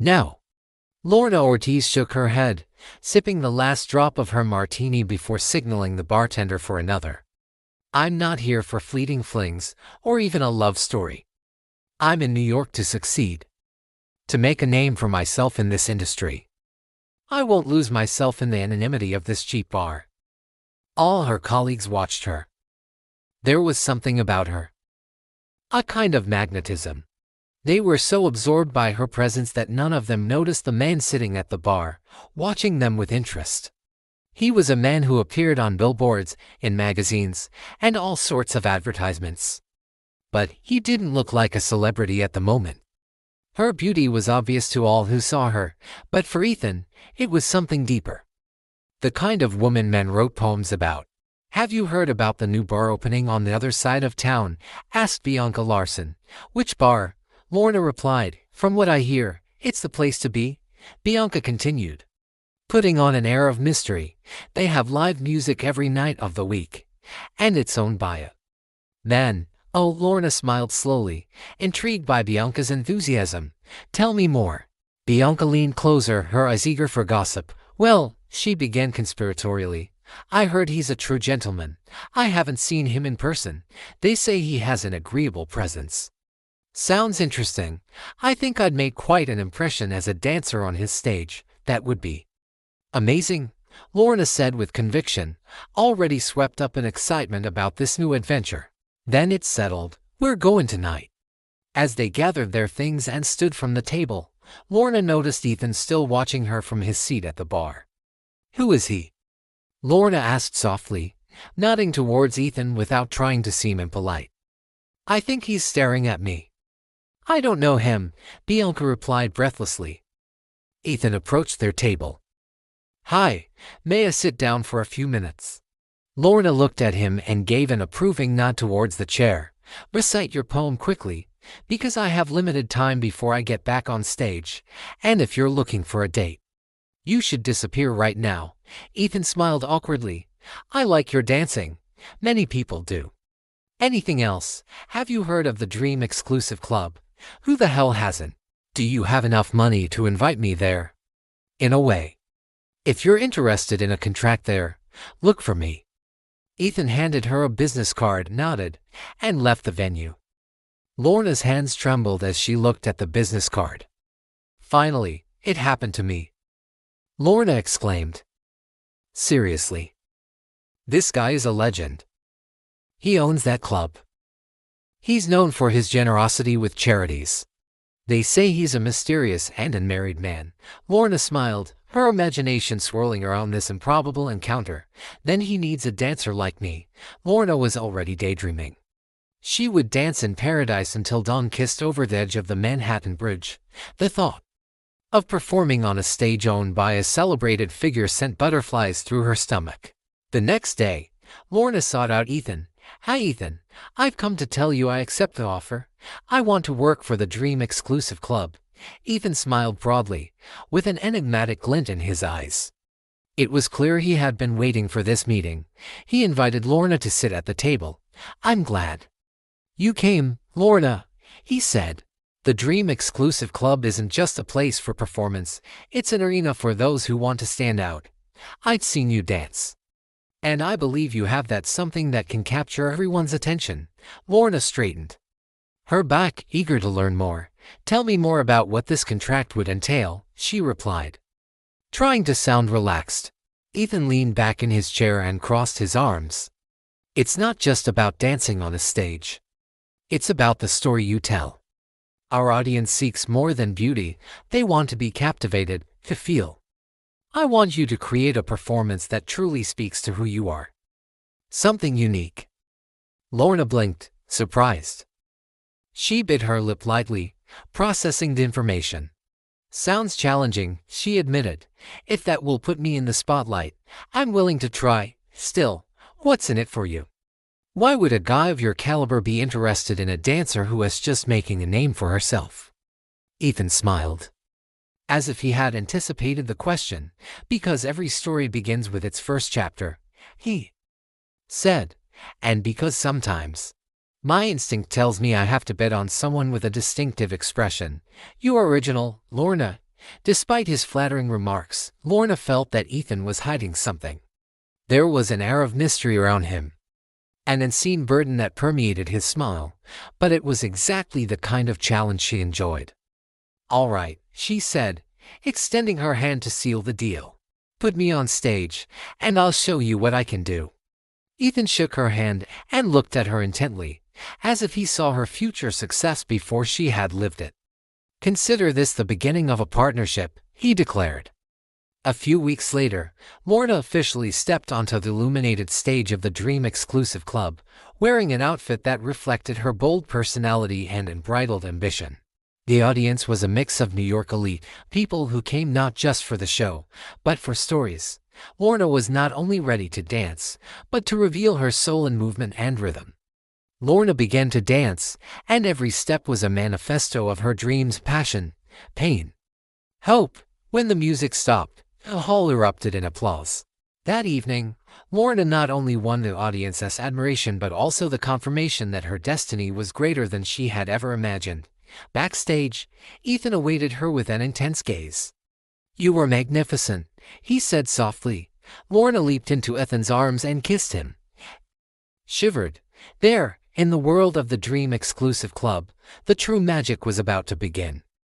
No. Lorna Ortiz shook her head, sipping the last drop of her martini before signaling the bartender for another. I'm not here for fleeting flings, or even a love story. I'm in New York to succeed. To make a name for myself in this industry. I won't lose myself in the anonymity of this cheap bar. All her colleagues watched her. There was something about her. A kind of magnetism. They were so absorbed by her presence that none of them noticed the man sitting at the bar, watching them with interest. He was a man who appeared on billboards, in magazines, and all sorts of advertisements. But he didn't look like a celebrity at the moment. Her beauty was obvious to all who saw her, but for Ethan, it was something deeper. The kind of woman men wrote poems about. Have you heard about the new bar opening on the other side of town? Asked Bianca Larson. Which bar? Lorna replied, From what I hear, it's the place to be. Bianca continued, putting on an air of mystery. They have live music every night of the week. And it's owned by a man. Oh, Lorna smiled slowly, intrigued by Bianca's enthusiasm. Tell me more. Bianca leaned closer, her eyes eager for gossip. Well, she began conspiratorially, I heard he's a true gentleman. I haven't seen him in person. They say he has an agreeable presence. Sounds interesting. I think I'd make quite an impression as a dancer on his stage. That would be amazing, Lorna said with conviction, already swept up in excitement about this new adventure. Then it's settled. We're going tonight. As they gathered their things and stood from the table, Lorna noticed Ethan still watching her from his seat at the bar. Who is he? Lorna asked softly, nodding towards Ethan without trying to seem impolite. I think he's staring at me. I don't know him, Bianca replied breathlessly. Ethan approached their table. Hi, may I sit down for a few minutes? Lorna looked at him and gave an approving nod towards the chair. Recite your poem quickly, because I have limited time before I get back on stage, and if you're looking for a date, you should disappear right now. Ethan smiled awkwardly. I like your dancing. Many people do. Anything else? Have you heard of the Dream Exclusive Club? Who the hell hasn't? Do you have enough money to invite me there? In a way. If you're interested in a contract there, look for me. Ethan handed her a business card, nodded, and left the venue. Lorna's hands trembled as she looked at the business card. Finally, it happened to me. Lorna exclaimed. Seriously? This guy is a legend. He owns that club. He's known for his generosity with charities. They say he's a mysterious and unmarried man. Lorna smiled, her imagination swirling around this improbable encounter. Then he needs a dancer like me. Lorna was already daydreaming. She would dance in paradise until dawn kissed over the edge of the Manhattan Bridge. The thought of performing on a stage owned by a celebrated figure sent butterflies through her stomach. The next day, Lorna sought out Ethan. Hi Ethan, I've come to tell you I accept the offer. I want to work for the Dream Exclusive Club. Ethan smiled broadly, with an enigmatic glint in his eyes. It was clear he had been waiting for this meeting. He invited Lorna to sit at the table. I'm glad you came, Lorna, he said. The Dream Exclusive Club isn't just a place for performance, it's an arena for those who want to stand out. I'd seen you dance. And I believe you have that something that can capture everyone's attention. Lorna straightened her back, eager to learn more. Tell me more about what this contract would entail, she replied, trying to sound relaxed. Ethan leaned back in his chair and crossed his arms. It's not just about dancing on a stage. It's about the story you tell. Our audience seeks more than beauty. They want to be captivated, to feel. I want you to create a performance that truly speaks to who you are. Something unique. Lorna blinked, surprised. She bit her lip lightly, processing the information. Sounds challenging, she admitted. If that will put me in the spotlight, I'm willing to try. Still, what's in it for you? Why would a guy of your caliber be interested in a dancer who is just making a name for herself? Ethan smiled, as if he had anticipated the question. Because every story begins with its first chapter, he said, and because sometimes my instinct tells me I have to bet on someone with a distinctive expression. You are original, Lorna, Despite his flattering remarks, Lorna felt that Ethan was hiding something. There was an air of mystery around him, an unseen burden that permeated his smile, but it was exactly the kind of challenge she enjoyed. "All right," she said, extending her hand to seal the deal. "Put me on stage, and I'll show you what I can do." Ethan shook her hand and looked at her intently, as if he saw her future success before she had lived it. "Consider this the beginning of a partnership," he declared. A few weeks later, Lorna officially stepped onto the illuminated stage of the Dream Exclusive Club, wearing an outfit that reflected her bold personality and unbridled ambition. The audience was a mix of New York elite, people who came not just for the show, but for stories. Lorna was not only ready to dance, but to reveal her soul in movement and rhythm. Lorna began to dance, and every step was a manifesto of her dreams, passion, pain, hope. When the music stopped, the hall erupted in applause. That evening, Lorna not only won the audience's admiration but also the confirmation that her destiny was greater than she had ever imagined. Backstage, Ethan awaited her with an intense gaze. "You were magnificent," he said softly. Lorna leaped into Ethan's arms and kissed him. Shivered. There, in the world of the Dream Exclusive Club, the true magic was about to begin.